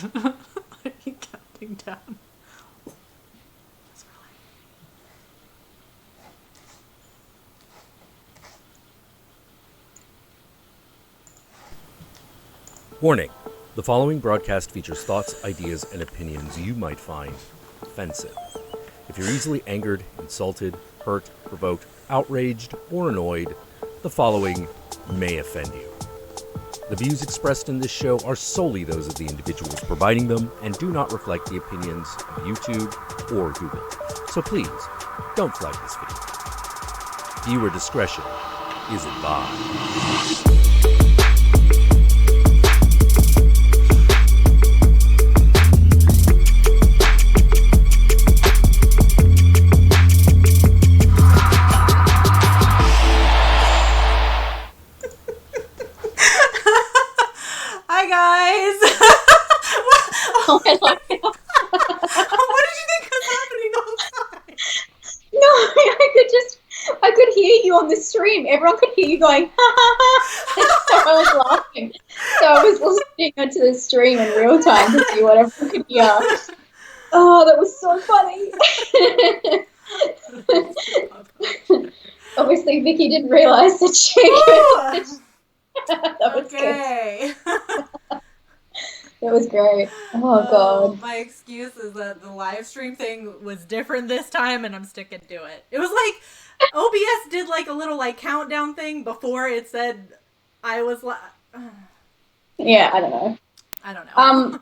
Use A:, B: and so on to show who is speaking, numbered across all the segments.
A: I keep counting down.
B: Warning. The following broadcast features thoughts, ideas, and opinions you might find offensive. If you're easily angered, insulted, hurt, provoked, outraged, or annoyed, the following may offend you. The views expressed in this show are solely those of the individuals providing them and do not reflect the opinions of YouTube or Google. So please, don't flag this video. Viewer discretion is advised.
C: Oh, I like it.
A: What did you think was happening outside?
C: No, I could hear you on the stream. Everyone could hear you going, ha ha ha. So I was laughing. So I was listening onto the stream in real time to see what everyone could hear. Oh, that was so funny. Obviously, Vicky didn't realise that she that was
A: okay.
C: Good. That was great. Oh, God.
A: My excuse is that the live stream thing was different this time, and I'm sticking to it. It was like OBS did like a little like countdown thing before it said I was
C: Yeah, I don't know.
A: I don't know.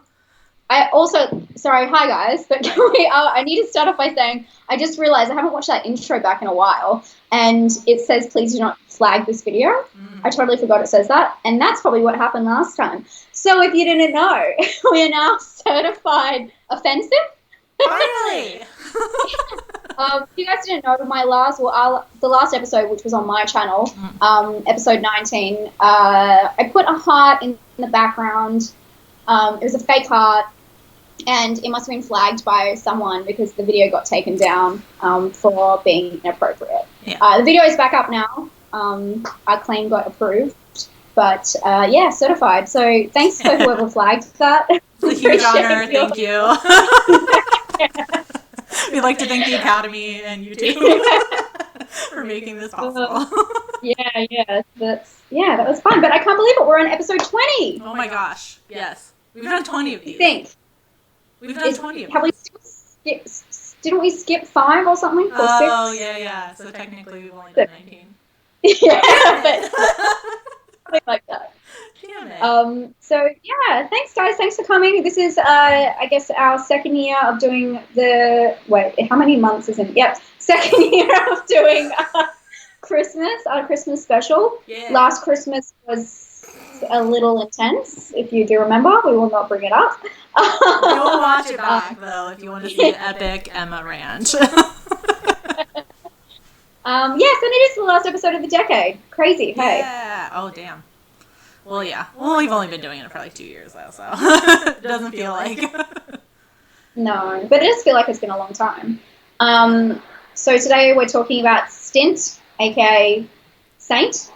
C: I also, sorry, hi guys, but I need to start off by saying I just realized I haven't watched that intro back in a while, and it says please do not flag this video. I totally forgot it says that, and that's probably what happened last time. So if you didn't know, we are now certified offensive.
A: Finally!
C: If you guys didn't know, the last episode, which was on my channel, episode 19, I put a heart in the background. It was a fake heart, and it must have been flagged by someone because the video got taken down for being inappropriate.
A: Yeah.
C: The video is back up now. Our claim got approved, but yeah, certified. So thanks for whoever flagged that.
A: It's a huge honor. Thank you. We'd like to thank the Academy and YouTube for making this possible.
C: Yeah, that was fun. But I can't believe it. We're on episode 20.
A: Oh my gosh. Yes. We've done 20 of these.
C: I think.
A: We've done 20 of these.
C: Have we didn't we skip 5 or something? Or 6?
A: Oh, yeah. So technically we've only done 19.
C: Yeah, but something like that.
A: Damn it.
C: So yeah, thanks guys. Thanks for coming. This is I guess our second year of doing how many months is it? Yep, second year of doing our Christmas special.
A: Yeah.
C: Last Christmas was a little intense, if you do remember. We will not bring it up.
A: You'll watch it back though if you want to see an epic Emma rant.
C: Yes, and it is the last episode of the decade. Crazy, hey?
A: Yeah. Oh, damn. Well, yeah. Well, we've only been doing it for like 2 years, though, so it doesn't feel like.
C: No, but it does feel like it's been a long time. So today we're talking about Sint, aka Saint,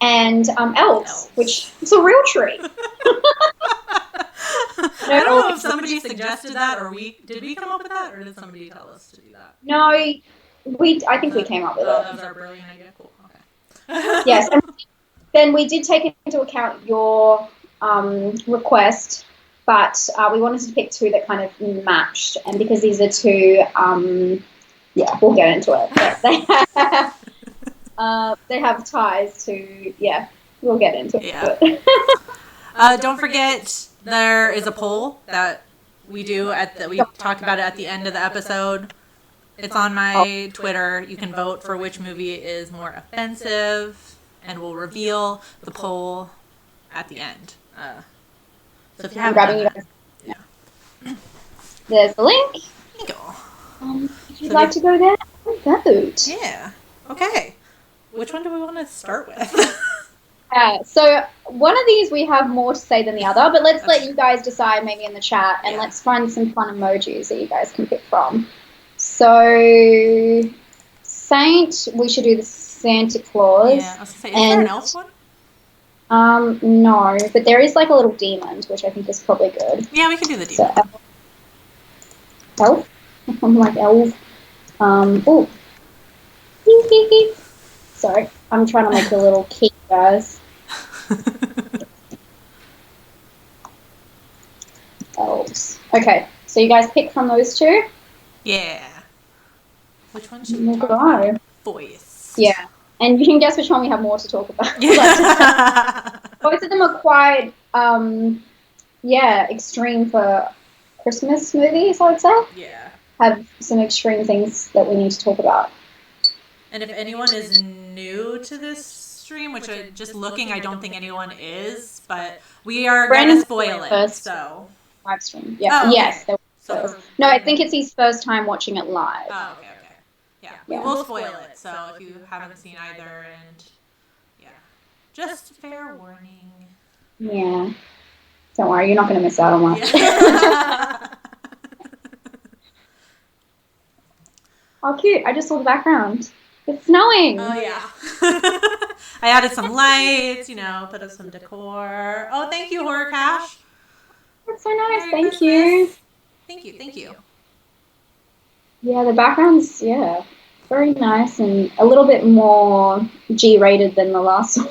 C: and Elves, which is a real treat.
A: I don't know if somebody suggested that, or did we come up with that, or did somebody tell us to do that?
C: No, I think we came up with it.
A: That was our brilliant idea. Cool. Okay.
C: Yes, and then we did take into account your request, but we wanted to pick 2 that kind of matched, and because these are 2, yeah, we'll get into it. But they have ties to, yeah, we'll get into it.
A: Don't forget, there is a poll that we do we talk about it at the end of the episode. It's on my Twitter. You can vote for which movie is more offensive, and we'll reveal the poll at the end. So if you haven't done that, yeah.
C: There's the link.
A: There you go.
C: If you'd like to go there, vote.
A: Yeah. Okay. Which one do we want to start with?
C: So one of these we have more to say than the other, but let's let you guys decide maybe in the chat, and let's find some fun emojis that you guys can pick from. So, Saint, we should do the Santa Claus.
A: Yeah, I was going to say, is there an elf one?
C: No, but there is like a little demon, which I think is probably good.
A: Yeah, we can do the demon.
C: So, elf. I'm like elf. Oh. Sorry, I'm trying to make a little key, guys. Elves. Okay, so you guys pick from those two?
A: Yeah. Which one should we
C: We'll
A: talk
C: go.
A: about? Voice.
C: Yeah, and you can guess which one we have more to talk about.
A: Yeah.
C: Both of them are quite, extreme for Christmas movies, I would say.
A: Yeah.
C: Have some extreme things that we need to talk about.
A: And if anyone is new to this stream, which just looking, I don't think anyone is, but we are going to spoil it.
C: First
A: so
C: live stream. Yeah.
A: Oh, okay.
C: Yes.
A: So
C: No, I think it's his first time watching it live.
A: Oh, okay. Yeah, we will spoil it. So if you haven't seen either, and yeah, just fair warning.
C: Yeah. Don't worry, you're not going to miss out on much.
A: Yeah.
C: Oh, cute. I just saw the background. It's snowing.
A: Oh, yeah. I added some lights, put up some decor. Oh, thank you, Horror Cash.
C: That's so nice.
A: Merry
C: Thank
A: Christmas.
C: you.
A: Thank you.
C: Yeah, the background's, very nice and a little bit more G-rated than the last one.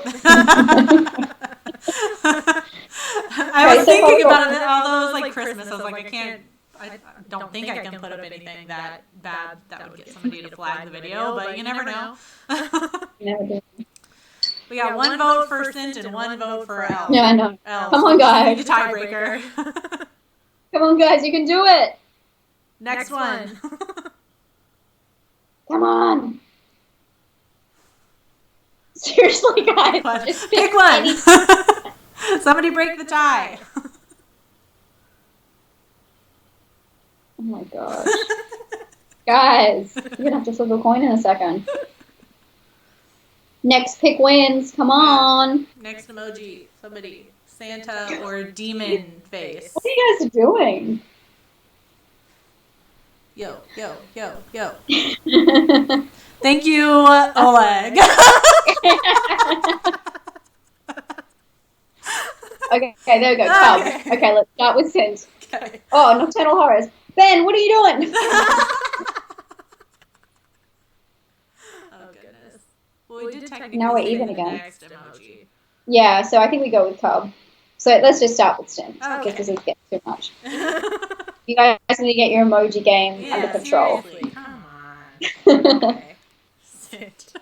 A: I was thinking about it, although it was like Christmas. I was like, I don't think I can put up anything that bad that would get somebody to flag the video, but you never know.
C: Never do.
A: We got one vote for Sint and one vote for Elves.
C: Yeah, I know.
A: Elves.
C: Come on, guys.
A: We need a tiebreaker.
C: Come on, guys. You can do it.
A: Next one.
C: Come on. Seriously, guys. Just
A: Pick one. Somebody break the tie.
C: Oh my gosh. Guys, you're going to have to flip a coin in a second. Next pick wins. Come on.
A: Next emoji. Somebody. Santa or demon face.
C: What are you guys doing?
A: Yo. Thank you, Oleg.
C: Okay, there we go. Come. Okay, let's start with Sint.
A: Okay.
C: Oh, Nocturnal Horrors. Ben, what are you doing?
A: Oh, goodness. Well, we did technically
C: Now we're
A: say
C: even
A: the
C: again.
A: next emoji.
C: Yeah, so I think we go with Cub. So let's just start with Sint,
A: Okay.
C: because this is getting too much. You guys need to get your emoji game under control.
A: Seriously. Come on. Okay. Sint.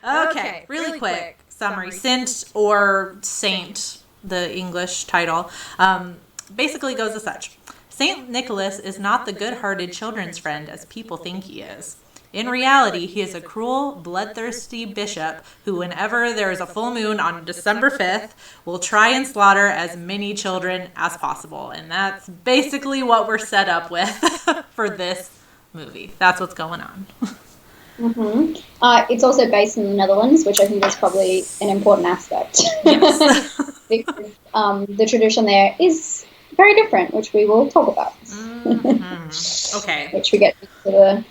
A: Okay, really quick summary. Sint or Saint, the English title, basically goes as such. Saint Nicholas is not the good-hearted children's friend as people think he is. In reality, he is a cruel, bloodthirsty bishop who, whenever there is a full moon on December 5th, will try and slaughter as many children as possible. And that's basically what we're set up with for this movie. That's what's going on.
C: Mm-hmm. It's also based in the Netherlands, which I think is probably an important aspect.
A: Yes.
C: Because the tradition there is very different, which we will talk about.
A: Mm-hmm. Okay.
C: Which we get to the...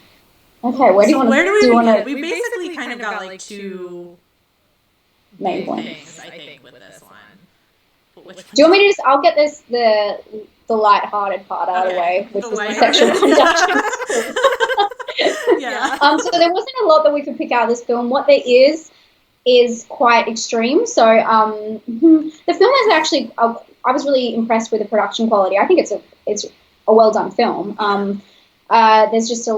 C: Okay, where do you want to...
A: Where do we begin? We basically kind of got like two
C: main
A: big
C: points.
A: things, I think, with this one. But which one?
C: Do you want me to just... I'll get this, the light-hearted part out of the way, which
A: The
C: was the
A: lighthearted.
C: sexual conduction.
A: Yeah.
C: So there wasn't a lot that we could pick out of this film. What there is quite extreme. So the film is actually... I was really impressed with the production quality. I think it's a well-done film. There's just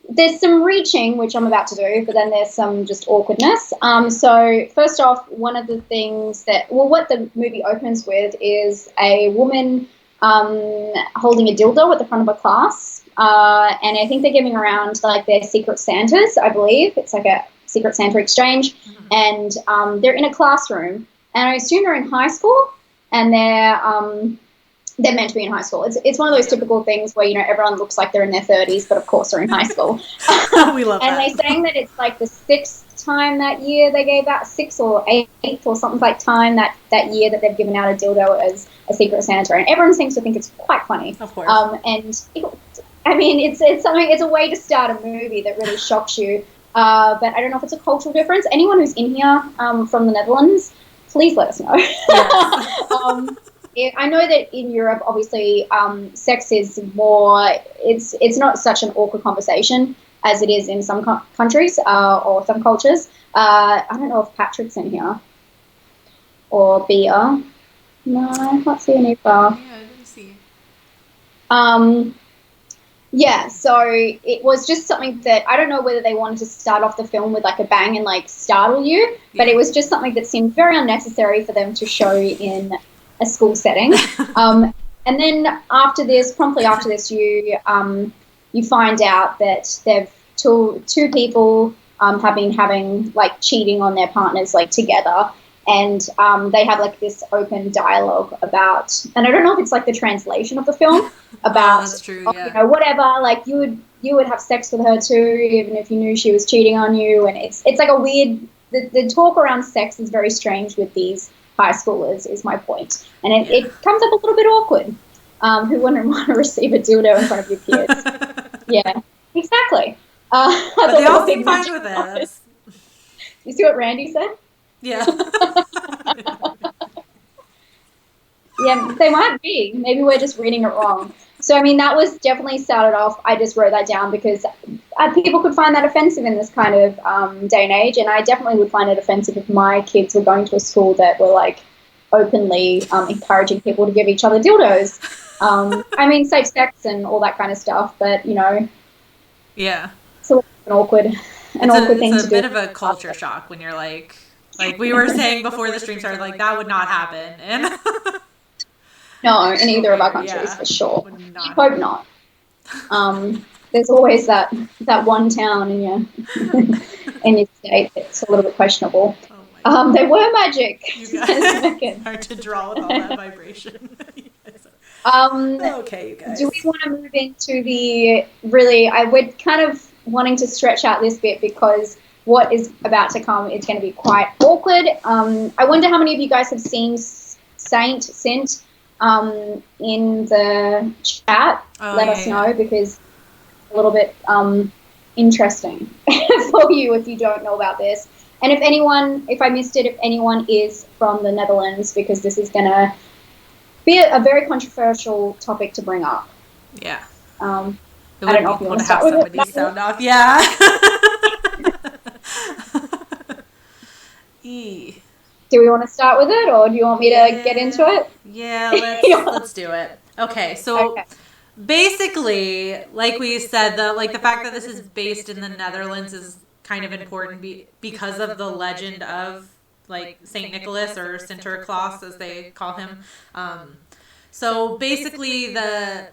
C: there's some reaching, which I'm about to do, but then there's some just awkwardness. So first off, one of the things what the movie opens with is a woman holding a dildo at the front of a class, and I think they're giving around like their secret Santas, I believe. It's like a secret Santa exchange, and they're in a classroom, and I assume they're in high school, and they're meant to be in high school. It's one of those typical things where, everyone looks like they're in their 30s, but of course they're in high school.
A: We love
C: and
A: that.
C: they're saying that it's like the 6th time that year they gave out, 6th or 8th or something like time that year that they've given out a dildo as a secret Santa. And everyone seems to think it's quite funny.
A: Of course.
C: And it's something, it's a way to start a movie that really shocks you. but I don't know if it's a cultural difference. Anyone who's in here from the Netherlands, please let us know. Yes. I know that in Europe, obviously, sex is more. It's not such an awkward conversation as it is in some countries or some cultures. I don't know if Patrick's in here or Bea. No, I can't see any.
A: Yeah, I didn't see.
C: Yeah, so it was just something that I don't know whether they wanted to start off the film with like a bang and like startle you, but it was just something that seemed very unnecessary for them to show in a school setting. And then promptly after this, you find out that they've two people have been having like cheating on their partners like together. And they have like this open dialogue about, and I don't know if it's like the translation of the film about,
A: that's true, yeah.
C: you know, whatever. Like you would have sex with her too, even if you knew she was cheating on you. And it's like a weird. The talk around sex is very strange with these high schoolers. Is my point, and it comes up a little bit awkward. Who wouldn't want to receive a dildo in front of your peers? Yeah, exactly.
A: But they all seem fine with it.
C: You see what Randy said?
A: Yeah.
C: Yeah, they might be. Maybe we're just reading it wrong. So, I mean, that was definitely started off. I just wrote that down because people could find that offensive in this kind of day and age, and I definitely would find it offensive if my kids were going to a school that were, like, openly encouraging people to give each other dildos. I mean, safe sex and all that kind of stuff, but, you know.
A: Yeah.
C: It's an awkward thing to do.
A: It's a bit of a culture shock when you're like we were saying before the stream started, like, that would not happen. And
C: no, in either of our countries, for sure. I hope not. There's always that one town in your state that's a little bit questionable. Oh they were magic.
A: You guys hard to draw with all that vibration. Okay, you guys.
C: Do we want to move into we're kind of wanting to stretch out this bit because what is about to come is going to be quite awkward. I wonder how many of you guys have seen Sint in the chat. Let us know because it's a little bit interesting for you if you don't know about this. And if I missed it, if anyone is from the Netherlands, because this is going to be a very controversial topic to bring up.
A: Yeah.
C: I don't know if you want to start with
A: somebody sound off. Yeah.
C: Do we want to start with it, or do you want me to get into it?
A: Yeah, let's do it. Okay, so basically, like we said, the fact that this is based in the Netherlands is kind of important because of the legend of like Saint Nicholas or Sinterklaas as they call him. So basically the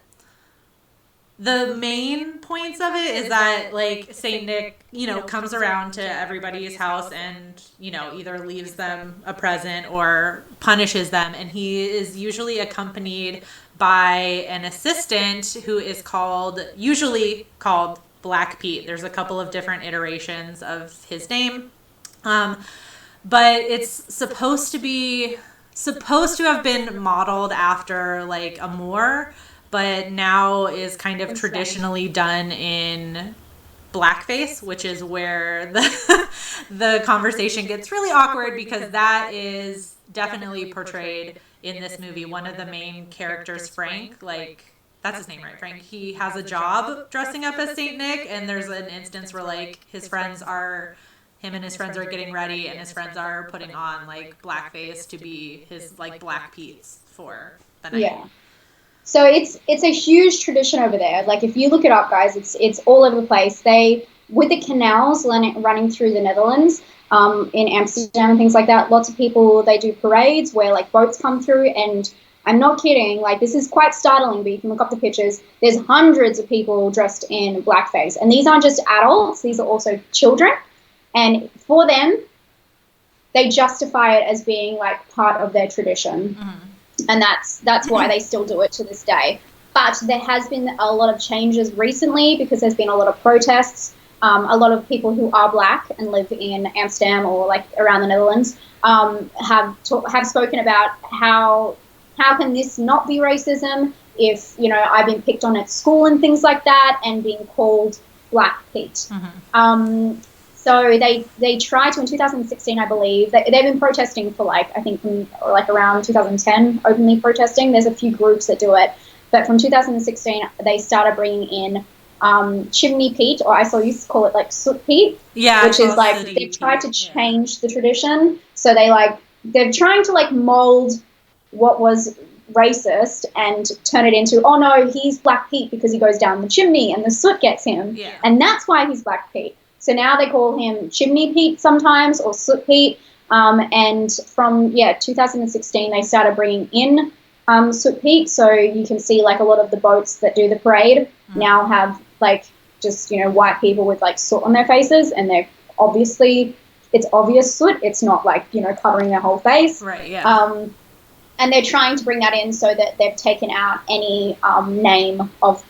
A: main points of it is that like Saint Nick, comes around to everybody's house and, either leaves them a present or punishes them. And he is usually accompanied by an assistant who is usually called Black Pete. There's a couple of different iterations of his name. But it's supposed to have been modeled after like a Moor, but now is kind of traditionally done in blackface, which is where the conversation gets really awkward because that is definitely portrayed in this movie. One of the main characters, Frank, like that's his name, right? Frank. He has a job dressing up as Saint Nick, and there's an instance where like him and his friends are getting ready, and his friends are putting on like blackface to be his like Black Pete's for the night. Yeah.
C: So it's a huge tradition over there. Like if you look it up, guys, it's all over the place. With the canals running through the Netherlands, in Amsterdam and things like that, lots of people, they do parades where like boats come through, and I'm not kidding. Like this is quite startling, but you can look up the pictures. There's hundreds of people dressed in blackface, and these aren't just adults; these are also children. And for them, they justify it as being like part of their tradition. Mm-hmm. And that's why they still do it to this day. But there has been a lot of changes recently because there's been a lot of protests. A lot of people who are black and live in Amsterdam or like around the Netherlands have spoken about how can this not be racism if, I've been picked on at school and things like that and being called Black Pete. Mm-hmm. So they tried to in 2016, I believe. They've been protesting for like I think from like around 2010, openly protesting. There's a few groups that do it, but from 2016 they started bringing in chimney Pete, or I saw used to call it like soot Pete, which is like they've tried to change the tradition. So they're trying to like mold what was racist and turn it into, oh no, he's Black Pete because he goes down the chimney and the soot gets him, and that's why he's Black Pete. So now they call him Chimney Pete sometimes, or Soot Pete. And from 2016 they started bringing in Soot Pete. So you can see like a lot of the boats that do the parade now have like just white people with like soot on their faces, and they're it's obvious soot. It's not like covering their whole face.
A: Right. Yeah.
C: And they're trying to bring that in so that they've taken out any name of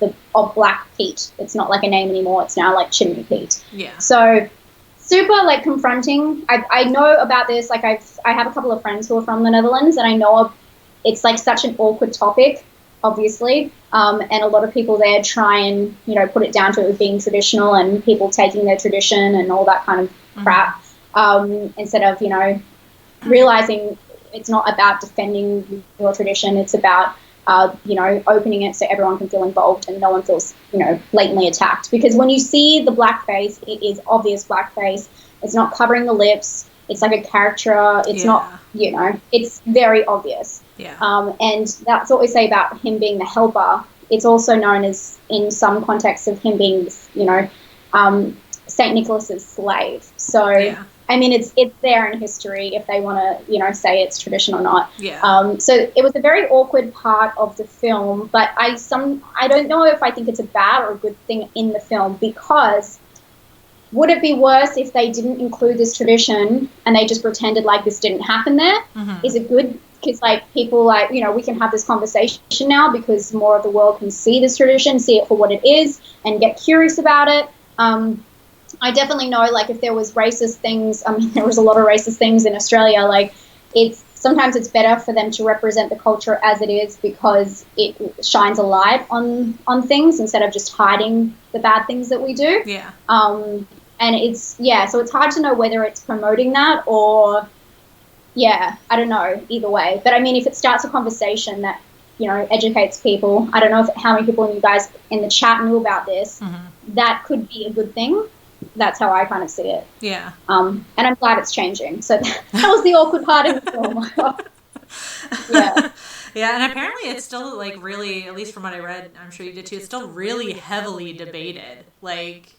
C: Black Pete. It's not like a name anymore. It's now like Chimney Pete.
A: Yeah.
C: So super like confronting. I know about this. Like I have a couple of friends who are from the Netherlands, and I know it's like such an awkward topic, obviously. And a lot of people there try and put it down to it being traditional and people taking their tradition and all that kind of crap. Instead of realizing it's not about defending your tradition. It's about, opening it so everyone can feel involved and no one feels, blatantly attacked. Because when you see the blackface, it is obvious blackface. It's not covering the lips. It's like a caricature. It's not, it's very obvious.
A: Yeah.
C: And that's what we say about him being the helper. It's also known as, in some contexts, of him being, St. Nicholas's slave. So, I mean, it's there in history if they want to, say it's tradition or not.
A: Yeah.
C: So it was a very awkward part of the film, but I don't know if I think it's a bad or a good thing in the film, because would it be worse if they didn't include this tradition and they just pretended like this didn't happen there?
A: Mm-hmm.
C: Is it good? Because like people we can have this conversation now because more of the world can see this tradition, see it for what it is, and get curious about it. I definitely know, like, if there was racist things, I mean, there was a lot of racist things in Australia, like, sometimes it's better for them to represent the culture as it is because it shines a light on things instead of just hiding the bad things that we do.
A: Yeah.
C: And so it's hard to know whether it's promoting that or, I don't know, either way. But, I mean, if it starts a conversation that, educates people, I don't know how many people you guys in the chat knew about this, that could be a good thing. That's how I kind of see it.
A: Yeah.
C: And I'm glad it's changing. So that was the awkward part of the film. Yeah.
A: Yeah, and apparently it's still, like, really, at least from what I read, I'm sure you did too, it's still really heavily debated. Like,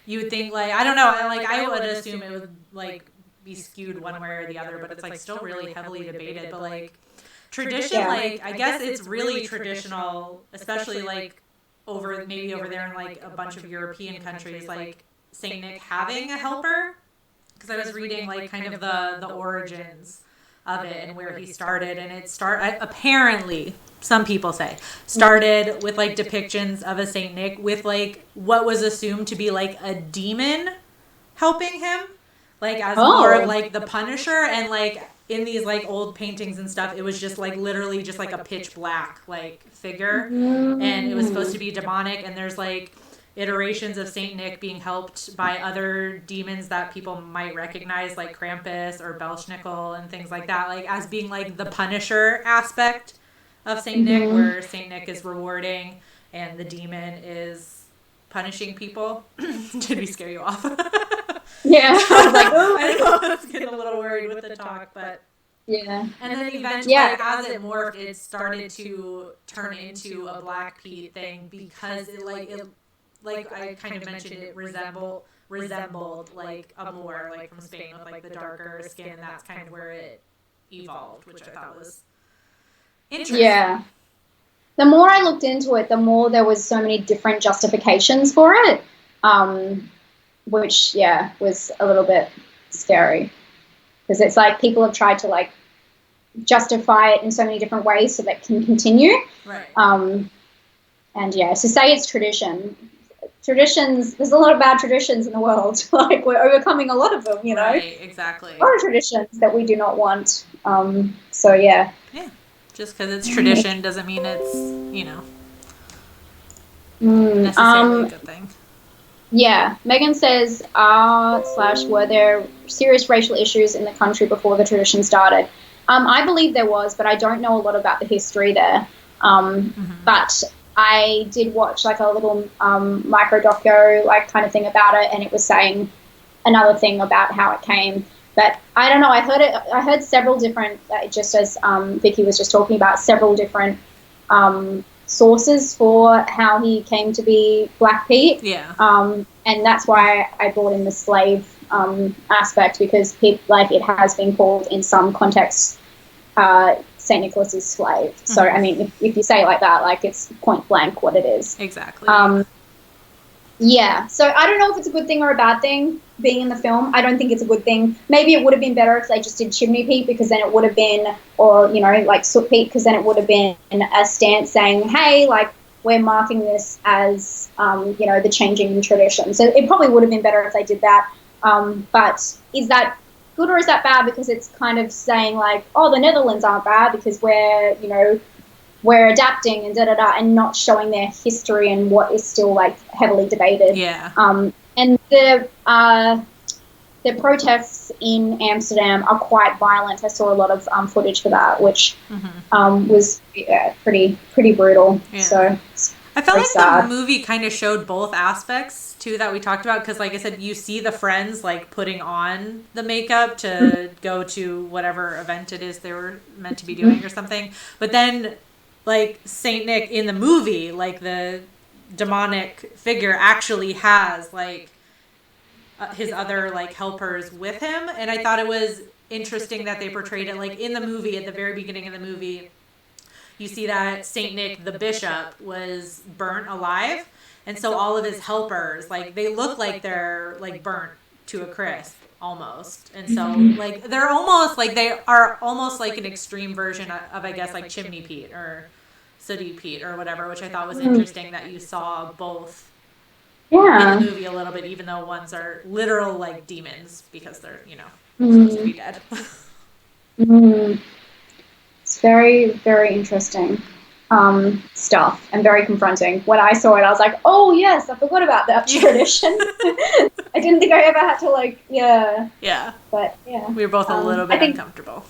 A: you would think, like, I don't know, I would assume it would, like, be skewed one way or the other, but it's, like, still really heavily debated. But, like, tradition, like, I guess it's really traditional, especially, like, over there in like a bunch of European countries, like Saint Nick having a helper, because I was reading like kind of the origins of it and where he started, and it apparently some people say started with like depictions of a Saint Nick with like what was assumed to be like a demon helping him, like as more of like the Punisher, and like in these like old paintings and stuff, it was just like literally just like a pitch black like figure, and it was supposed to be demonic. And there's like iterations of Saint Nick being helped by other demons that people might recognize, like Krampus or Belschnickel and things like that, like as being like the Punisher aspect of Saint Nick, where Saint Nick is rewarding and the demon is punishing people. Did we scare you off?
C: Yeah. I was like,
A: oh. I know, I was getting a little worried with the talk, but
C: yeah.
A: And then eventually, like, as it morphed, it started to turn into a Black Pete thing because it like I kind of mentioned, it resembled like a Moor, like from Spain, with like the darker skin. That's kind of where it evolved, which I thought was interesting.
C: Yeah. The more I looked into it, the more there was so many different justifications for it. Which, was a little bit scary. Because it's like people have tried to, like, justify it in so many different ways so that it can continue.
A: Right.
C: To say it's traditions, there's a lot of bad traditions in the world. Like, we're overcoming a lot of them, you know?
A: Right, exactly.
C: A lot of traditions that we do not want. Yeah.
A: Yeah. Just because it's tradition doesn't mean it's, necessarily a good thing.
C: Yeah, Megan says, slash, were there serious racial issues in the country before the tradition started? I believe there was, but I don't know a lot about the history there. But I did watch like a little micro doco like kind of thing about it, and it was saying another thing about how it came. But I don't know. I heard it. I heard several different, just as Vicky was just talking about, several different sources for how he came to be Black Pete.
A: Yeah.
C: And that's why I brought in the slave aspect, because like it has been called in some contexts St. Nicholas's slave. So I mean, if you say it like that, like it's point blank what it is.
A: Exactly.
C: Yeah. So I don't know if it's a good thing or a bad thing being in the film. I don't think it's a good thing. Maybe it would have been better if they just did Chimney Pete, because then it would have been, or, you know, like Soot Pete, because then it would have been a stance saying, hey, like, we're marking this as, you know, the changing in tradition. So it probably would have been better if they did that. But is that good or is that bad? Because it's kind of saying like, oh, the Netherlands aren't bad because we're, you know, we're adapting and and not showing their history and what is still like heavily debated.
A: Yeah.
C: And the protests in Amsterdam are quite violent. I saw a lot of footage for that, which was pretty brutal.
A: Yeah.
C: So
A: I felt like
C: sad.
A: the movie kind of showed both aspects too that we talked about, because like I said, you see the friends like putting on the makeup to go to whatever event it is they were meant to be doing or something, but then like Saint Nick in the movie, like the demonic figure actually has like his other like helpers with him, and I thought it was interesting that they portrayed it like in the movie. At the very beginning of the movie, you see that Saint Nick the bishop was burnt alive, and so all of his helpers, like, they look like they're like burnt to a crisp almost, and so like they're almost like, they are almost like an extreme version of I guess like Chimney Pete or Sooty Pete or whatever, which I thought was interesting that you saw both in the movie a little bit, even though ones are literal like demons because they're, you know, supposed to be dead.
C: It's very, very interesting stuff and very confronting. When I saw it, I was like, oh, yes, I forgot about that tradition. I didn't think I ever had to, like, yeah. But, yeah.
A: We were both a little bit uncomfortable.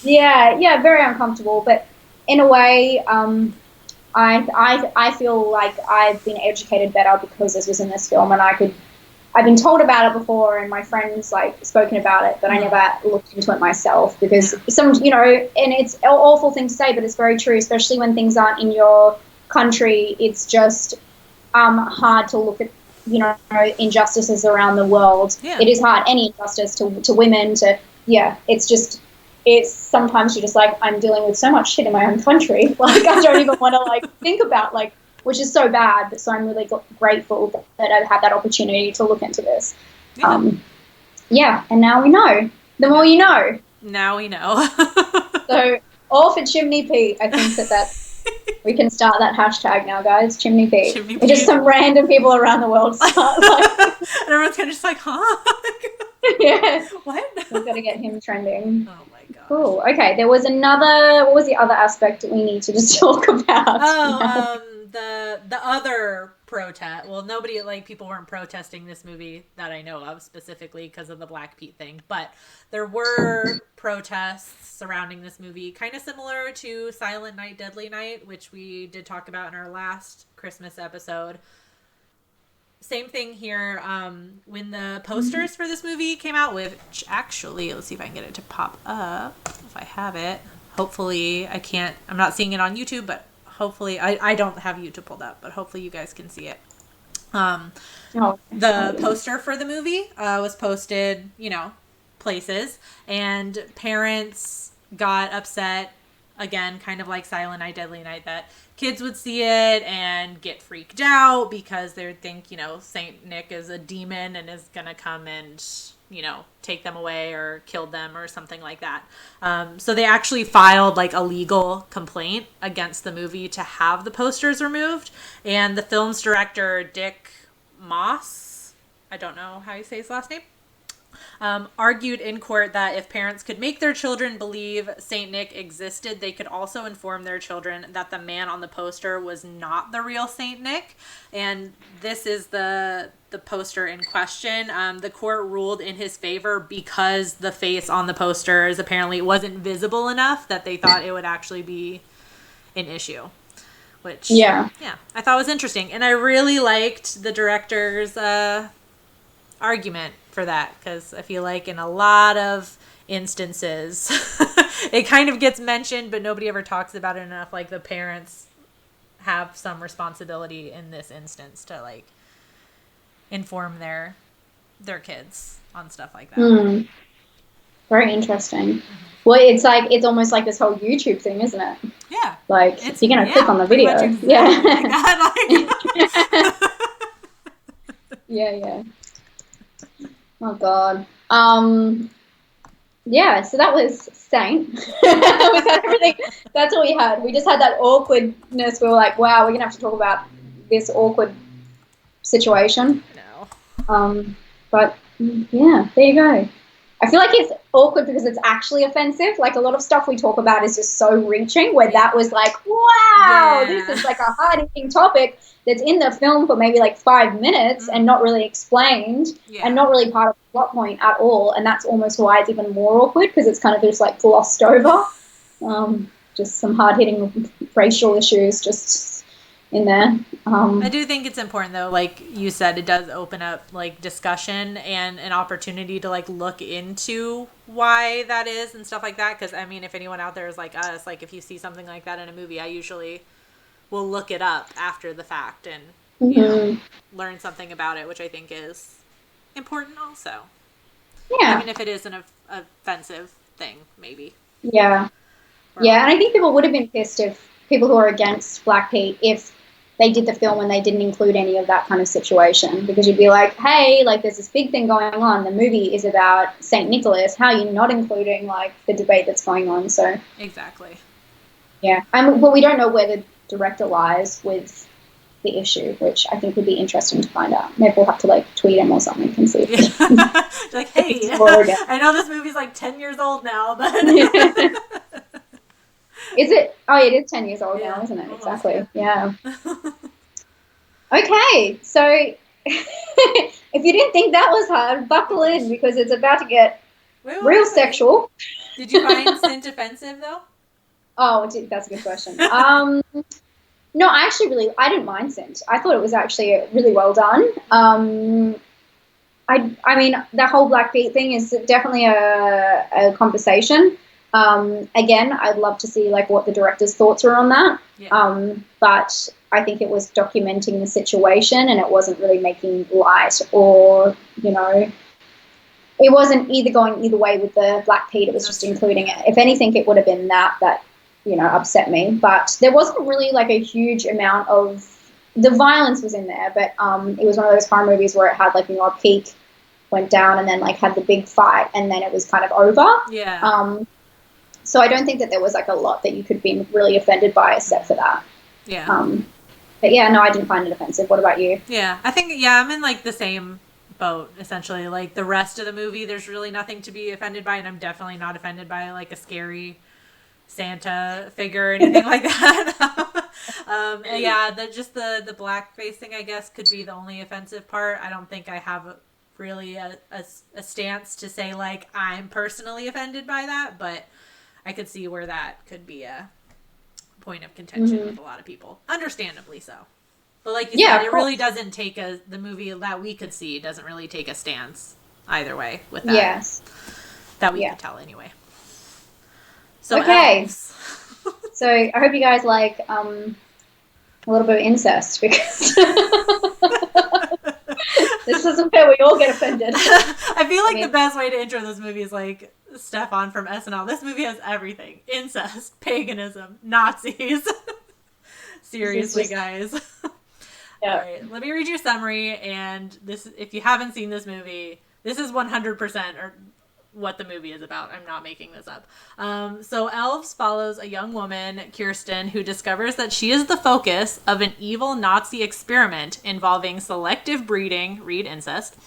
C: Yeah, very uncomfortable. But in a way, I feel like I've been educated better because this was in this film, and I've been told about it before, and my friends like spoken about it, but I never looked into it myself, because some, you know, and it's an awful thing to say, but it's very true, especially when things aren't in your country. It's just hard to look at, you know, injustices around the world. It is hard, any injustice to women, it's sometimes you're just like, I'm dealing with so much shit in my own country, like I don't even want to like think about, like, which is so bad. But so I'm really grateful that I've had that opportunity to look into this. And now we know. The more you know.
A: Now we know.
C: So, all for Chimney Pete. I think that we can start that hashtag now, guys. Chimney Pete.
A: Chimney Pete.
C: Just some random people around the world start like.
A: And everyone's kind of just like, huh?
C: Yeah.
A: What?
C: We've got to get him trending.
A: Oh my god.
C: Cool. Okay, there was another. What was the other aspect that we need to just talk about?
A: The other protest. Well, nobody, like, people weren't protesting this movie that I know of specifically because of the Black Pete thing, but there were protests surrounding this movie, kind of similar to Silent Night, Deadly Night, which we did talk about in our last Christmas episode. Same thing here. When the posters for this movie came out, which actually, let's see if I can get it to pop up. If I have it. Hopefully, I can't. I'm not seeing it on YouTube, but hopefully, I don't have YouTube pulled up, but hopefully you guys can see it. The poster for the movie was posted, you know, places, and parents got upset, again, kind of like Silent Night, Deadly Night, that kids would see it and get freaked out because they would think, you know, Saint Nick is a demon and is gonna come and, you know, take them away or kill them or something like that. So they actually filed like a legal complaint against the movie to have the posters removed. And the film's director, Dick Moss, I don't know how you say his last name, argued in court that if parents could make their children believe Saint Nick existed, they could also inform their children that the man on the poster was not the real Saint Nick. And this is the poster in question. The court ruled in his favor because the face on the poster is apparently wasn't visible enough that they thought it would actually be an issue. Which, yeah, I thought was interesting. And I really liked the director's argument for that, because I feel like in a lot of instances it kind of gets mentioned but nobody ever talks about it enough. Like, the parents have some responsibility in this instance to like inform their kids on stuff like that.
C: Very interesting. Well, it's almost like this whole YouTube thing, isn't it?
A: Yeah,
C: like you're gonna click on the video.
A: Exactly like
C: yeah. Oh God. Yeah, so that was Saint. We had everything. That's all we had. We just had that awkwardness. We were like, wow, we're gonna have to talk about this awkward situation.
A: No.
C: But yeah, there you go. I feel like it's awkward because it's actually offensive. Like, a lot of stuff we talk about is just so reaching, where that was like, wow, this is like a hard-hitting topic that's in the film for maybe like 5 minutes and not really explained and not really part of the plot point at all. And that's almost why it's even more awkward, because it's kind of just like glossed over. Just some hard-hitting racial issues just in there.
A: I do think it's important, though, like you said, it does open up like discussion and an opportunity to like look into why that is and stuff like that. Because I mean, if anyone out there is like us, like if you see something like that in a movie, I usually will look it up after the fact and you know, learn something about it, which I think is important also.
C: Yeah,
A: even if it is an offensive thing, maybe.
C: Yeah, and I think people would have been pissed if people who are against Black Pete, if they did the film and they didn't include any of that kind of situation, because you'd be like, hey, like, there's this big thing going on. The movie is about St. Nicholas. How are you not including, like, the debate that's going on? So
A: exactly.
C: Yeah. But we don't know where the director lies with the issue, which I think would be interesting to find out. Maybe we'll have to, like, tweet him or something and see.
A: Like, hey, I know this movie's, like, 10 years old now, but...
C: Is it? Oh, it is 10 years old now, isn't it?
A: Almost,
C: exactly. Yeah. Okay, so if you didn't think that was hard, buckle in, because it's about to get real sexual.
A: Did you find Sint offensive, though?
C: Oh, that's a good question. No, I didn't mind Sint. I thought it was actually really well done. I mean, the whole Black Pete thing is definitely a conversation. Again, I'd love to see like what the director's thoughts were on that. Yeah. But I think it was documenting the situation, and it wasn't really making light, or, you know, it wasn't either going either way with the Black Pete. It was just including it. If anything, it would have been that, you know, upset me. But there wasn't really like a huge amount of, the violence was in there, but it was one of those horror movies where it had like, you know, a peak, went down, and then like had the big fight, and then it was kind of over.
A: Yeah.
C: So I don't think that there was like a lot that you could be really offended by except for that.
A: Yeah.
C: But yeah, no, I didn't find it offensive. What about you?
A: Yeah, I think, I'm in like the same boat, essentially. Like the rest of the movie, there's really nothing to be offended by, and I'm definitely not offended by like a scary Santa figure or anything like that. Yeah, the blackface thing, I guess, could be the only offensive part. I don't think I have really a stance to say like I'm personally offended by that, but I could see where that could be a point of contention with a lot of people. Understandably so. But like you said, it really doesn't take the movie that we could see doesn't really take a stance either way with that.
C: Yes.
A: That we could tell anyway. So
C: okay.
A: Elves.
C: So I hope you guys like a little bit of incest, because this isn't where we all get offended.
A: I feel like the best way to intro this movie is like Stefan from SNL. This movie has everything: incest, paganism, Nazis. Seriously, guys.
C: Yeah.
A: All right, let me read you a summary. And this, if you haven't seen this movie, this is 100% or what the movie is about. I'm not making this up. So Elves follows a young woman, Kirsten, who discovers that she is the focus of an evil Nazi experiment involving selective breeding, read incest,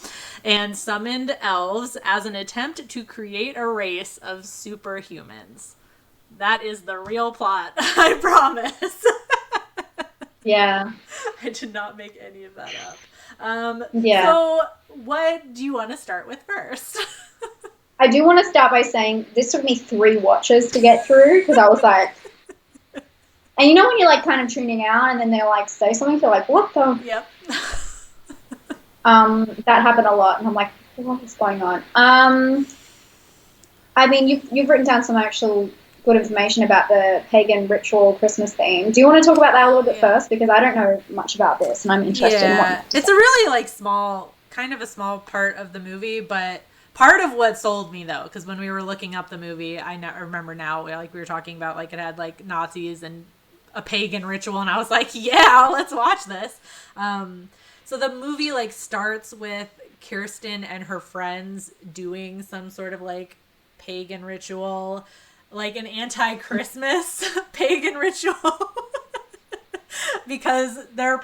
A: and summoned elves as an attempt to create a race of superhumans. That is the real plot, I promise.
C: Yeah.
A: I did not make any of that up. So what do you want to start with first?
C: I do want to start by saying this took me 3 watches to get through because I was like, and you know when you're like kind of tuning out and then they're like say something, you're like, what the?
A: Yep.
C: That happened a lot, and I'm like, what is going on? I mean, you've written down some actual good information about the pagan ritual Christmas theme. Do you want to talk about that a little bit first? Because I don't know much about this, and I'm interested in what.
A: It's a really like small part of the movie, but part of what sold me though, because when we were looking up the movie, I remember now, like we were talking about, like it had like Nazis and a pagan ritual, and I was like, yeah, let's watch this. So the movie like starts with Kirsten and her friends doing some sort of like pagan ritual, like an anti-Christmas pagan ritual, because they're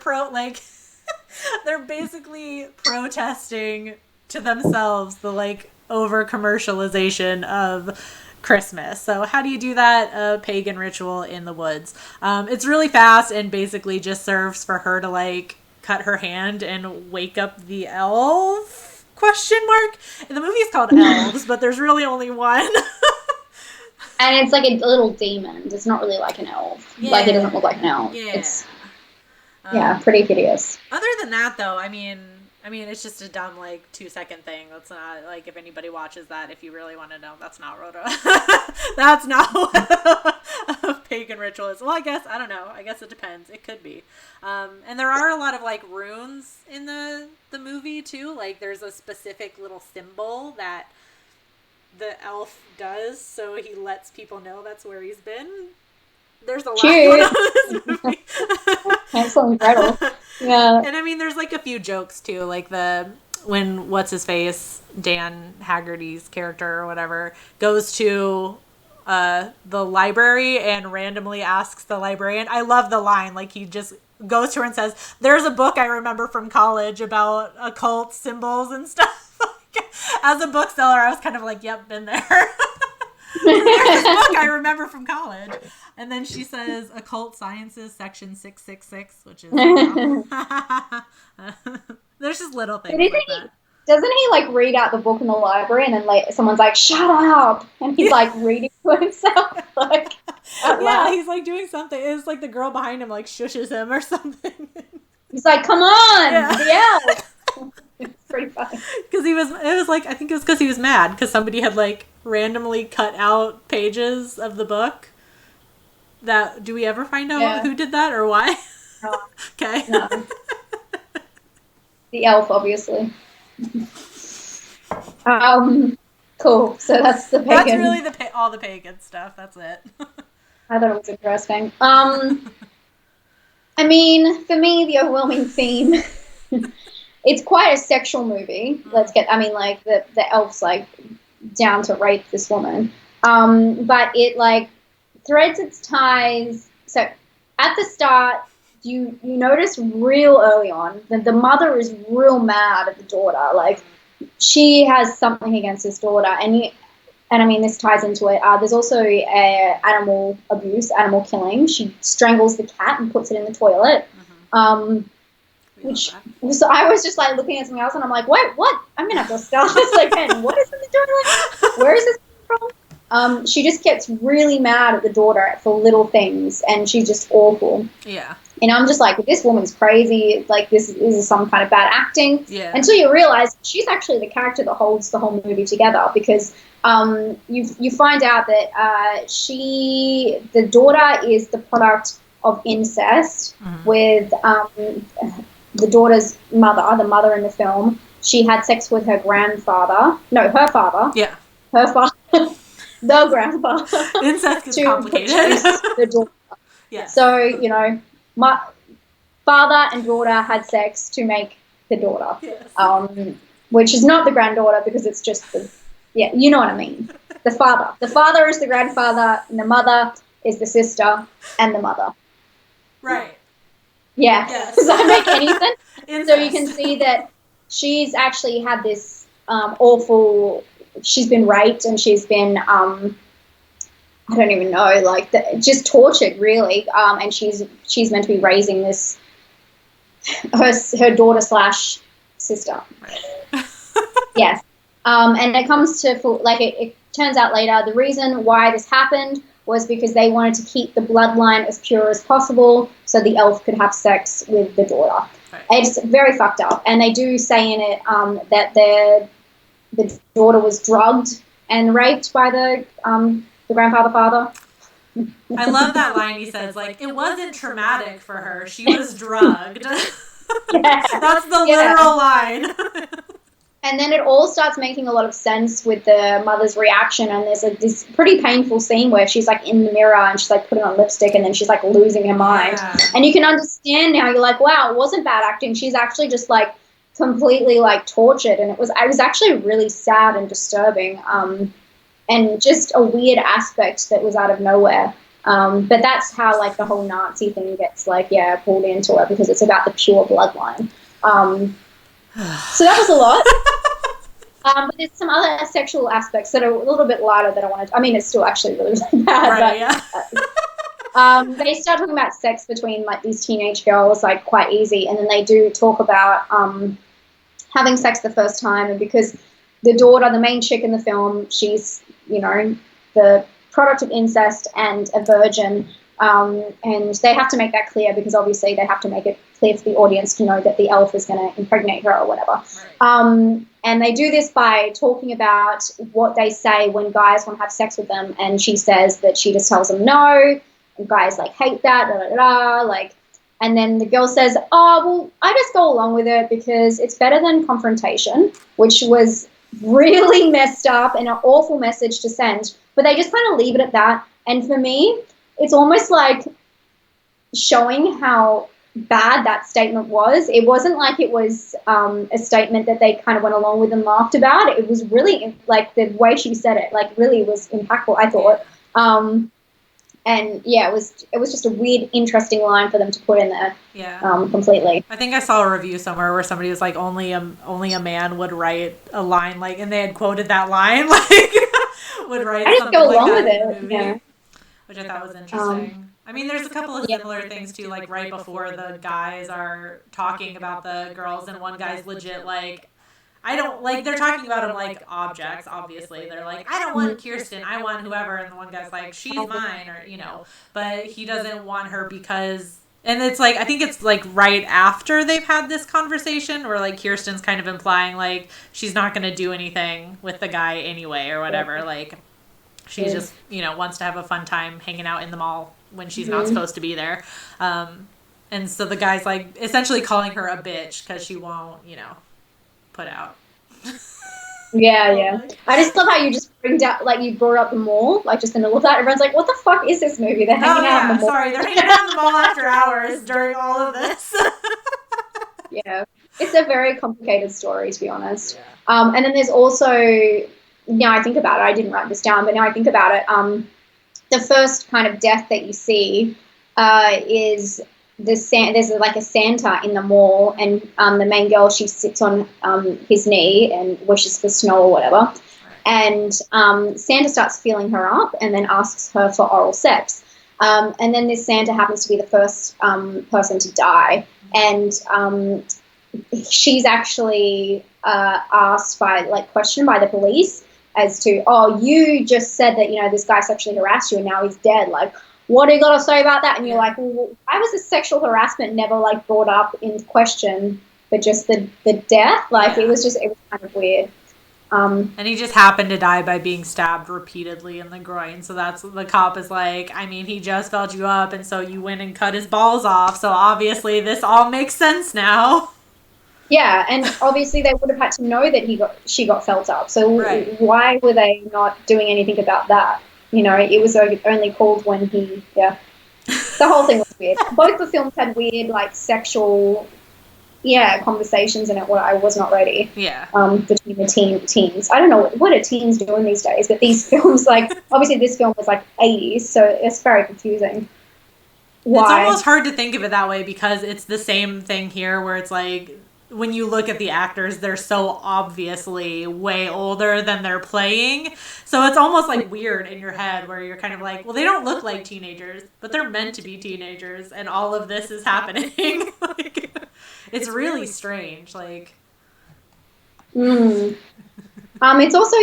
A: they're basically protesting to themselves the like over commercialization of Christmas. So how do you do that? A pagan ritual in the woods. It's really fast and basically just serves for her to like cut her hand and wake up the elf ? And the movie is called Elves, but there's really only one.
C: And it's like a little demon. It's not really like an elf.
A: Yeah.
C: Like it doesn't look like an elf.
A: Yeah.
C: It's pretty hideous.
A: Other than that, though, I mean, it's just a dumb like 2-second thing. That's not like, if anybody watches that, if you really want to know, that's not that's not what a pagan ritual is. Well, I don't know. I guess it depends. It could be. And there are a lot of like runes in the movie too. Like there's a specific little symbol that the elf does, so he lets people know that's where he's been. There's a lot going on in this movie.
C: Hansel and Gretel. Yeah.
A: And I mean, there's like a few jokes too, like when what's his face, Dan Haggerty's character or whatever, goes to the library and randomly asks the librarian. I love the line, like he just goes to her and says, "There's a book I remember from college about occult symbols and stuff." As a bookseller, I was kind of like, "Yep, been there." There's this book I remember from college. And then she says Occult Sciences section 666, which is there's just little things like that.
C: Doesn't he like read out the book in the library and then like someone's like, "Shut up," and he's like reading to himself, like
A: he's like doing something. It's like the girl behind him like shushes him or something.
C: He's like, "Come on, yeah." It's pretty funny.
A: Because I think it was because he was mad because somebody had like randomly cut out pages of the book. Do we ever find out who did that or why?
C: No.
A: Okay.
C: No. The elf, obviously. Cool. So that's the pagan.
A: That's really all the pagan stuff. That's it.
C: I thought it was interesting. I mean, for me, the overwhelming theme. It's quite a sexual movie. Like the elf's like down to rape this woman. But it like threads its ties. So at the start, you notice real early on that the mother is real mad at the daughter. Like she has something against this daughter, and I mean this ties into it. There's also animal abuse, animal killing. She strangles the cat and puts it in the toilet. So I was just like looking at something else, and I'm like, wait, what? I'm gonna have to start this again. What is in the toilet? Where is this from? She just gets really mad at the daughter for little things, and she's just awful. Yeah. And I'm just like, this woman's crazy. Like this is some kind of bad acting. Yeah. Until you realize she's actually the character that holds the whole movie together, because you find out that the daughter is the product of incest with the daughter's mother, the mother in the film. She had sex with her grandfather. No, her father. Yeah. Her father. The grandfather.
A: Incest is complicated.
C: The daughter. Yeah. So, my father and daughter had sex to make the daughter. Yes. Which is not the granddaughter, because it's just the Yeah, you know what I mean. The father. The father is the grandfather, and the mother is the sister and the mother.
A: Right.
C: Yeah.
A: Yes.
C: Does that make any sense?
A: Incest.
C: So you can see that she's actually had this awful. She's been raped, and she's been I don't even know, like just tortured, really. And she's meant to be raising this her daughter slash sister.
A: Right.
C: Yes. And it comes to like it turns out later the reason why this happened was because they wanted to keep the bloodline as pure as possible so the elf could have sex with the daughter.
A: Right.
C: It's very fucked up. And they do say in it that the daughter was drugged and raped by the grandfather father.
A: I love that line he says, like, it wasn't traumatic for her. She was drugged.
C: Yeah.
A: That's the literal line.
C: And then it all starts making a lot of sense with the mother's reaction. And there's this pretty painful scene where she's like in the mirror and she's like putting on lipstick and then she's like losing her mind.
A: Yeah.
C: And you can understand now, you're like, wow, it wasn't bad acting. She's actually just like completely like tortured. And it was actually really sad and disturbing. And just a weird aspect that was out of nowhere. But that's how like the whole Nazi thing gets like, pulled into it because it's about the pure bloodline. So that was a lot. But there's some other sexual aspects that are a little bit lighter that I wanted. I mean, it's still actually really, really bad.
A: Right,
C: but, they start talking about sex between like these teenage girls, like quite easy, and then they do talk about having sex the first time, and because the daughter, the main chick in the film, she's the product of incest and a virgin, and they have to make that clear because obviously they have to make it clear for the audience to know that the elf is going to impregnate her or whatever. Right. And they do this by talking about what they say when guys want to have sex with them, and she says that she just tells them no, and guys like hate that, like, and then the girl says, oh, well, I just go along with it because it's better than confrontation, which was really messed up and an awful message to send, but they just kind of leave it at that. And for me, it's almost like showing how bad that statement was. It wasn't like it was a statement that they kind of went along with and laughed about. It was really like the way she said it, like really was impactful, I thought. And yeah, it was just a weird, interesting line for them to put in there.
A: Yeah.
C: Completely.
A: I think I saw a review somewhere where somebody was like, only a man would write a line like, and they had quoted that line, like would write
C: I
A: something
C: go
A: like
C: along
A: that
C: with
A: in the
C: it.
A: movie,
C: Yeah.
A: which I thought was interesting. I mean, there's a couple of similar things too, like right before the guys are talking about the girls, and one guy's legit like, I don't, like, they're talking about them like objects, obviously. They're like, I don't want Kirsten, I want whoever. And the one guy's like, she's mine, or, but he doesn't want her because, and it's like, I think it's like right after they've had this conversation where like Kirsten's kind of implying like she's not going to do anything with the guy anyway or whatever. Like, she just, wants to have a fun time hanging out in the mall when she's not supposed to be there. And so the guy's like essentially calling her a bitch because she won't, put out.
C: Yeah. I just love how you just you brought up the mall, like just in the middle of that. Everyone's like, what the fuck is this movie? They're hanging out in the mall.
A: Sorry, they're hanging out in the mall after hours during all of this.
C: Yeah. It's a very complicated story, to be honest. Yeah. And then there's also, now I think about it, I didn't write this down, but now I think about it, the first kind of death that you see is there's like a Santa in the mall, and the main girl, she sits on his knee and wishes for snow or whatever, and Santa starts feeling her up and then asks her for oral sex, and then this Santa happens to be the first person to die, and she's actually questioned by the police as to, oh, you just said that this guy sexually harassed you and now he's dead, like, what do you got to say about that? And you're like, well, why was the sexual harassment never like brought up in question, but just the death? Like, it was kind of weird.
A: And he just happened to die by being stabbed repeatedly in the groin. So that's, the cop is like, I mean, he just felt you up, and so you went and cut his balls off. So obviously this all makes sense now.
C: Yeah, and obviously they would have had to know that she got felt up. So why were they not doing anything about that? It was only called when the whole thing was weird. Both the films had weird, like, sexual conversations in it where I was not ready.
A: Yeah.
C: Between the teens. I don't know what are teens doing these days, but these films, like, obviously this film was like 80s, so it's very confusing. Why?
A: It's almost hard to think of it that way because it's the same thing here where it's like when you look at the actors, they're so obviously way older than they're playing. So it's almost like weird in your head where you're kind of like, well, they don't look like teenagers, but they're meant to be teenagers, and all of this is happening. Like, it's really strange. Like,
C: it's also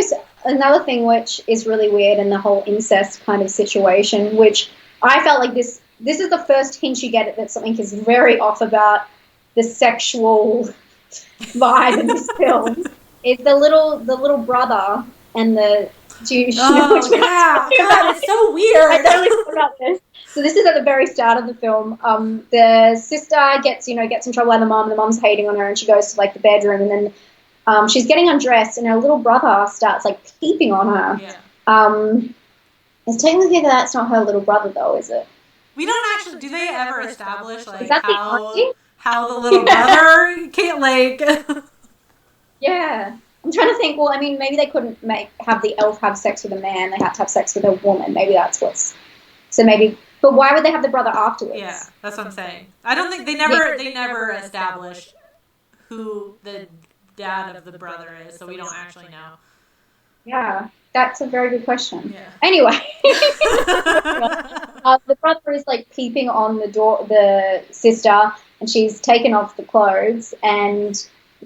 C: another thing which is really weird in the whole incest kind of situation, which I felt like this is the first hint you get that something is very off about the sexual vibe in this film. It's the little brother and the douche.
A: Oh, yeah. God, it's so weird.
C: I totally forgot about this. So this is at the very start of the film. The sister gets in trouble by the mom, and the mom's hating on her, and she goes to like the bedroom, and then she's getting undressed, and her little brother starts like peeping on her.
A: Yeah.
C: It's technically that's not her little brother though, is it?
A: We don't actually. Do they ever establish like
C: Is that the auntie?
A: How the little brother can't like?
C: Yeah, I'm trying to think. Well, I mean, maybe they couldn't have the elf have sex with a man. They had to have sex with a woman. Maybe that's what's. So maybe, but why would they have the brother afterwards?
A: Yeah, that's what I'm saying. I don't think they never established who the dad of the brother is, so we don't actually know.
C: Yeah, that's a very good question.
A: Yeah.
C: Anyway, the brother is like peeping on the sister, and she's taken off the clothes, and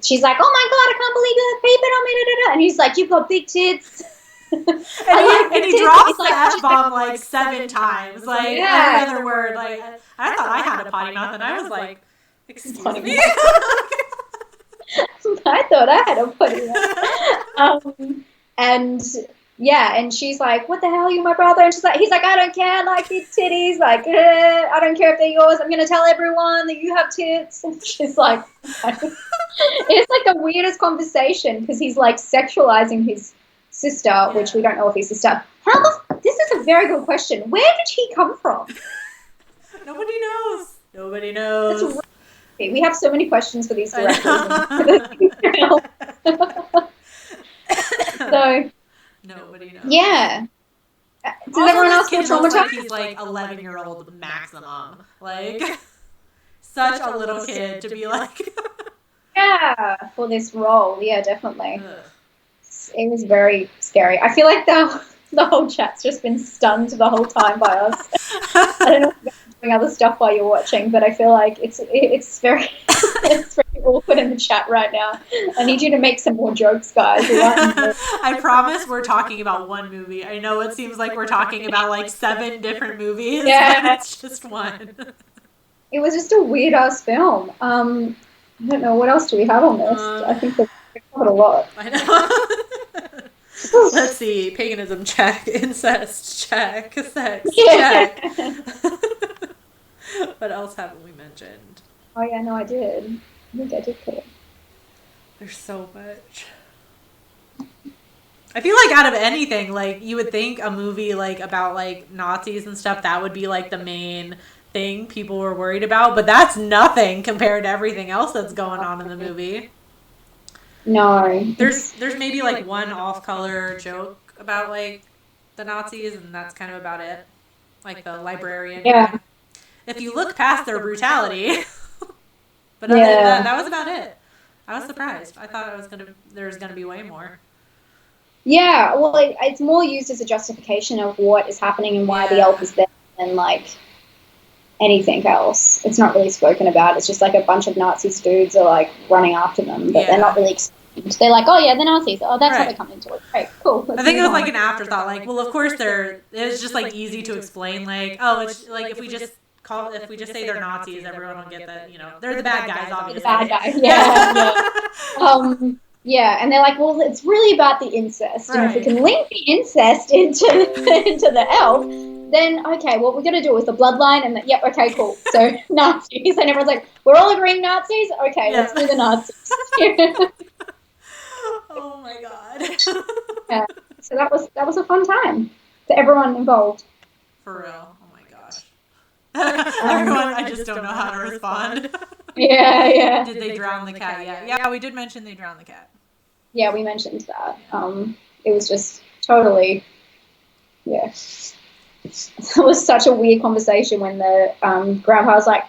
C: she's like, "Oh my God, I can't believe you're peeping on me!" Da, da, da. And he's like, "You've got big tits."
A: and he drops the F-bomb like 7 times, like every other word. Like I thought I had a potty mouth, and I was like, "Excuse me."
C: I thought I had a potty mouth. And she's like, "What the hell, you my brother?" And he's like, "I don't care, I like your titties, like, I don't care if they're yours, I'm gonna tell everyone that you have tits." And she's like, it's like the weirdest conversation, because he's like sexualizing his sister, which we don't know if he's sister. This is a very good question. Where did he come from?
A: Nobody knows.
C: We have so many questions for these directors. So
A: nobody knows.
C: Yeah. Does
A: Also,
C: everyone else feel
A: this kid looks like
C: traumatized?
A: he's like 11-year-old maximum. Like such a little kid to be like.
C: Yeah, for this role. Yeah, definitely.
A: Ugh.
C: It was very scary. I feel like the whole chat's just been stunned the whole time by us. I don't know if you're doing other stuff while you're watching, but I feel like it's very it's very awkward in the chat right now. I need you to make some more jokes, guys.
A: I promise we're talking about one movie. I know it seems like we're talking about like 7 different movies, but it's just one.
C: It was just a weird ass film. I don't know, what else do we have on this? I think we've covered a lot.
A: I know. Let's see. Paganism check. Incest check. Sex check. What else haven't we mentioned?
C: Oh yeah, no, I did. I think I did put it.
A: There's so much. I feel like out of anything, like you would think a movie like about like Nazis and stuff, that would be like the main thing people were worried about, but that's nothing compared to everything else that's going on in the movie.
C: No.
A: There's maybe like one off-color joke about like the Nazis, and that's kind of about it. Like the librarian.
C: Yeah.
A: If you look past their brutality. But other than that was about it. I was surprised. I thought there was gonna be way more.
C: Yeah, well, it's more used as a justification of what is happening and why the elf is there than like anything else. It's not really spoken about. It's just like a bunch of Nazi dudes are like running after them, but they're not really explained. They're like, "Oh yeah, the Nazis. Oh, that's how they come into it. Great, cool."
A: I think it was like an afterthought. Like, well, of course it was just like easy to explain. Like, oh, it's like if we just say they're Nazis, everyone will get that. You know, they're the bad guys, obviously.
C: The bad guys. Yeah. Yeah, and they're like, well, it's really about the incest, and if we can link the incest into the elf, then okay, what we're gonna do is the bloodline, and okay, cool. So Nazis, and everyone's like, we're all agreeing Nazis. Okay, let's do the Nazis.
A: Oh my god.
C: Yeah, so that was a fun time for everyone involved.
A: For real. Oh my gosh. Everyone, I just don't know how to respond.
C: Yeah.
A: Did they drown the cat? Yeah, we did mention they drowned the cat.
C: Yeah, we mentioned that. It was just totally, yeah. It was such a weird conversation when the grandpa was like,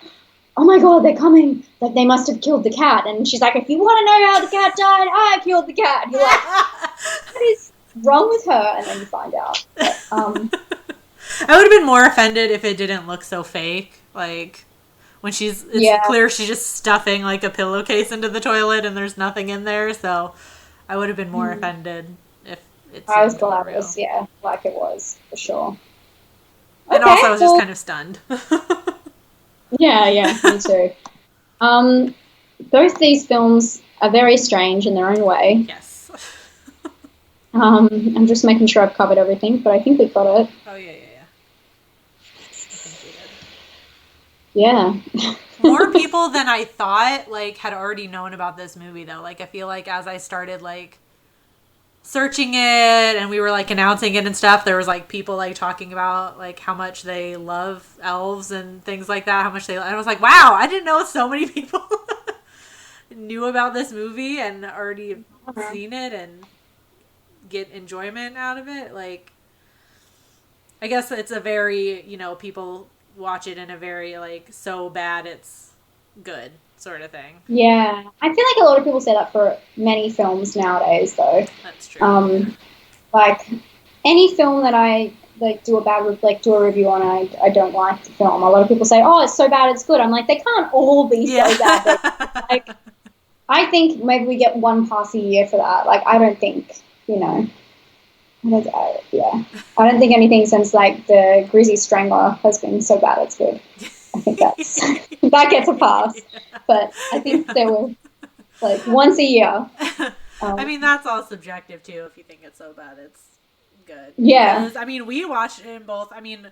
C: "Oh my god, they're coming! Like they must have killed the cat." And she's like, "If you want to know how the cat died, I killed the cat." And you're like, "What is wrong with her?" And then you find out. But,
A: I would have been more offended if it didn't look so fake. Like when it's clear she's just stuffing like a pillowcase into the toilet and there's nothing in there. So I would have been more offended if it's.
C: I was glad it was, like it was for sure.
A: And also, I was just kind of stunned.
C: Yeah, me too. Both these films are very strange in their own way.
A: Yes.
C: I'm just making sure I've covered everything, but I think we've got it.
A: Oh, yeah. I think we did.
C: Yeah.
A: More people than I thought, like, had already known about this movie, though. Like, I feel like as I started, like, searching it and we were like announcing it and stuff, there was like people like talking about like how much they love Elves and things like that, how much I was like, wow, I didn't know so many people knew about this movie and already seen it and get enjoyment out of it. Like, I guess it's a very, people watch it in a very like so bad it's good sort of thing.
C: Yeah, I feel like a lot of people say that for many films nowadays, though.
A: That's true.
C: Like any film that I like do a review on, I don't like the film. A lot of people say, "Oh, it's so bad, it's good." I'm like, they can't all be so bad. Like, I think maybe we get one pass a year for that. Like, I don't think, I don't think anything since like the Greasy Strangler has been so bad it's good. I think that gets a pass. But I think there were like once a year.
A: I mean, that's all subjective too. If you think it's so bad, it's good.
C: Yeah.
A: Because, I mean, we watched it in both. I mean,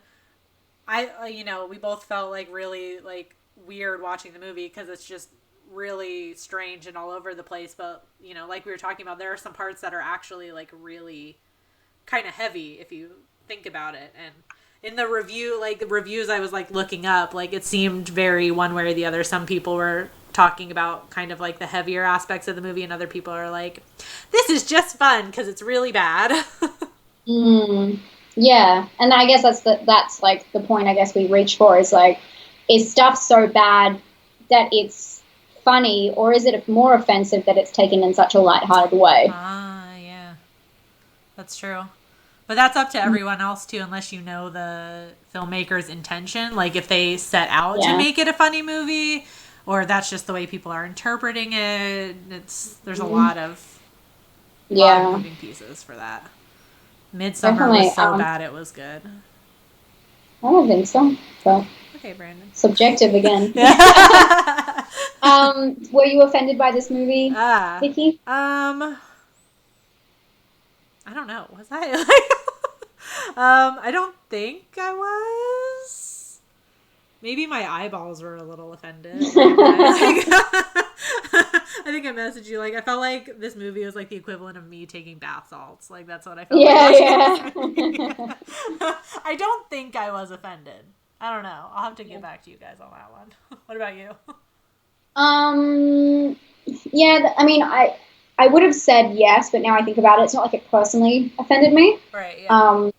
A: we both felt like really like weird watching the movie because it's just really strange and all over the place. But like we were talking about, there are some parts that are actually like really kind of heavy if you think about it. And in the reviews I was like looking up, like it seemed very one way or the other. Some people were talking about kind of like the heavier aspects of the movie and other people are like, this is just fun because it's really bad.
C: Yeah, and I guess that's like the point I guess we reach for is like, is stuff so bad that it's funny, or is it more offensive that it's taken in such a lighthearted way?
A: Yeah, that's true. But that's up to everyone else too, unless you know the filmmaker's intention. Like if they set out to make it a funny movie, or that's just the way people are interpreting it. There's a lot of moving pieces for that. Midsummer was so bad it was good.
C: I don't think so. But
A: okay, Brandon.
C: Subjective again. Were you offended by this movie, Vicky?
A: I don't know. Was I? I don't think I was. Maybe my eyeballs were a little offended. I think I messaged you. Like, I felt like this movie was like the equivalent of me taking bath salts. Like, that's what I felt like.
C: Yeah.
A: I don't think I was offended. I don't know. I'll have to get back to you guys on that one. What about you?
C: Yeah, I mean, I would have said yes, but now I think about it, it's not like it personally offended me.
A: Right, yeah.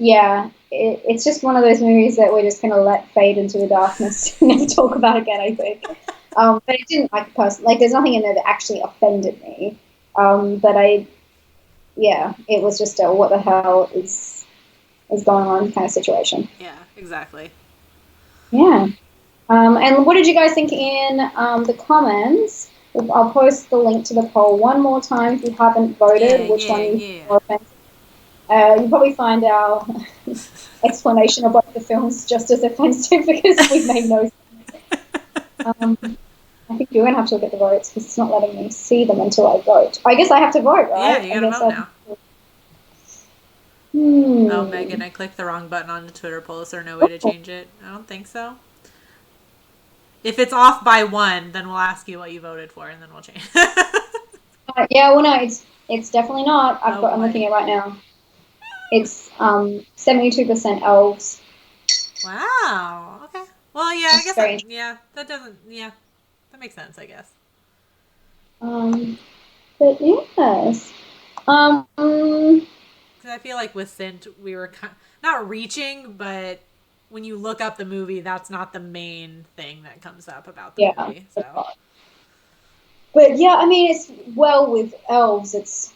C: Yeah, it's just one of those movies that we're just going to let fade into the darkness and never talk about again, I think. But it didn't like personally, like there's nothing in there that actually offended me. But it was just a what the hell is going on kind of situation.
A: Yeah, exactly.
C: Yeah. And what did you guys think in the comments? I'll post the link to the poll one more time if you haven't voted which one you more offensive. You'll probably find our explanation of both the films just as offensive because we've made no sense. I think you're going to have to look at the votes because it's not letting me see them until I vote. I guess I have to vote, right?
A: Yeah, you got to vote now. Oh, Megan, I clicked the wrong button on the Twitter poll. Is there no way to change it? I don't think so. If it's off by one, then we'll ask you what you voted for, and then we'll change.
C: No, it's definitely not. I'm looking at it right now. It's 72% Elves.
A: Wow. Okay. Well, yeah, I guess that That makes sense, I guess.
C: But yes.
A: Because I feel like with Sint, we were not reaching, but when you look up the movie, that's not the main thing that comes up about the movie. So.
C: But yeah, I mean, it's with Elves, it's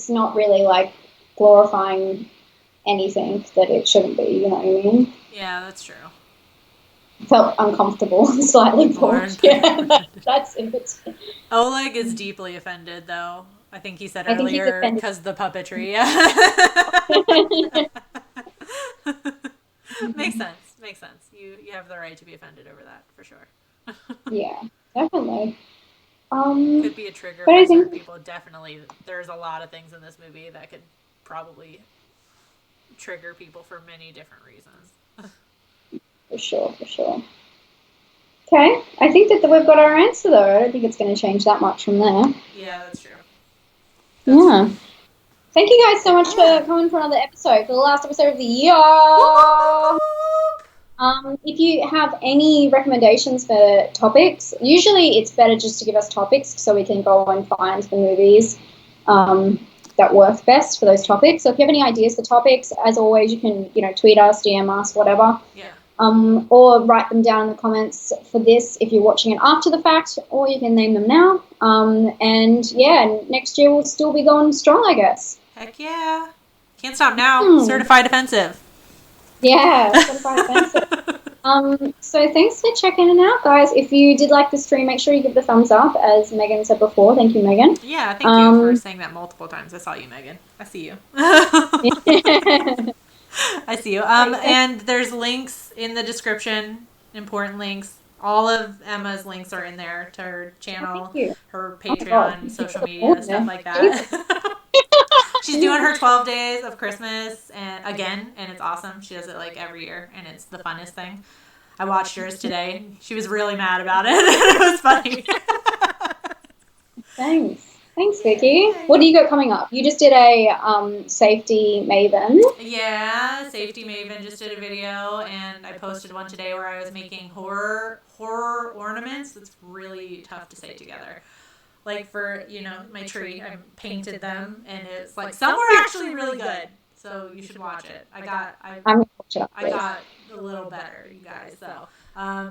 C: not really like glorifying anything that it shouldn't be. You know what I mean?
A: Yeah, that's true.
C: Felt uncomfortable, slightly bored. Yeah, that's it.
A: Oleg is deeply offended, though. I think he said earlier because the puppetry. Yeah. Makes sense. You have the right to be offended over that for sure.
C: Yeah, definitely.
A: Could be a trigger for certain people. Definitely, there's a lot of things in this movie that could probably trigger people for many different reasons.
C: For sure. Okay, I think that we've got our answer though. I don't think it's going to change that much from there.
A: Yeah, that's true.
C: True. Thank you guys so much for coming for another episode, for the last episode of the year. If you have any recommendations for topics, usually it's better just to give us topics so we can go and find the movies that work best for those topics. So if you have any ideas for topics, as always, you can tweet us, DM us, whatever.
A: Yeah.
C: Or write them down in the comments for this if you're watching it after the fact, or you can name them now. And next year we'll still be going strong, I guess.
A: Heck yeah. Can't stop now. Certified offensive.
C: Yeah, certified offensive. So thanks for checking it out, guys. If you did like the stream, make sure you give it a thumbs up, as Megan said before. Thank you, Megan.
A: Yeah, thank you for saying that multiple times. I saw you, Megan. I see you. I see you. And there's links in the description, important links. All of Emma's links are in there to her channel, her Patreon, social media, stuff like that. She's doing her 12 days of Christmas and it's awesome. She does it like every year, and it's the funnest thing. I watched yours today. She was really mad about it. It was funny.
C: Thanks, Vicky. What do you got coming up? You just did a Safety Maven.
A: Yeah, Safety Maven just did a video, and I posted one today where I was making horror ornaments. It's really tough to say together. Like for, my tree, I painted them, and it's like some were actually really good. So you should watch it. I got a little better, you guys. So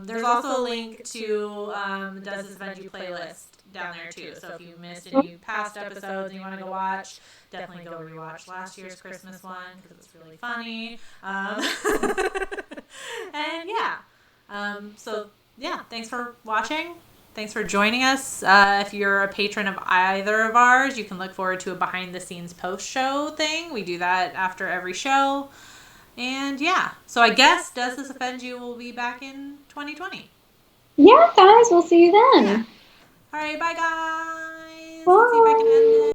A: there's also a link to the Does This Offend You playlist down there too. So if you missed any past episodes and you want to go watch, definitely go rewatch last year's Christmas one because it's really funny. Thanks for watching. Thanks for joining us. If you're a patron of either of ours, you can look forward to a behind-the-scenes post-show thing. We do that after every show. And so I guess Does This Offend You will be back in 2020.
C: Yeah, guys, we'll see you then.
A: Yeah. All right, bye, guys.
C: Bye.
A: Let's see if I can end this.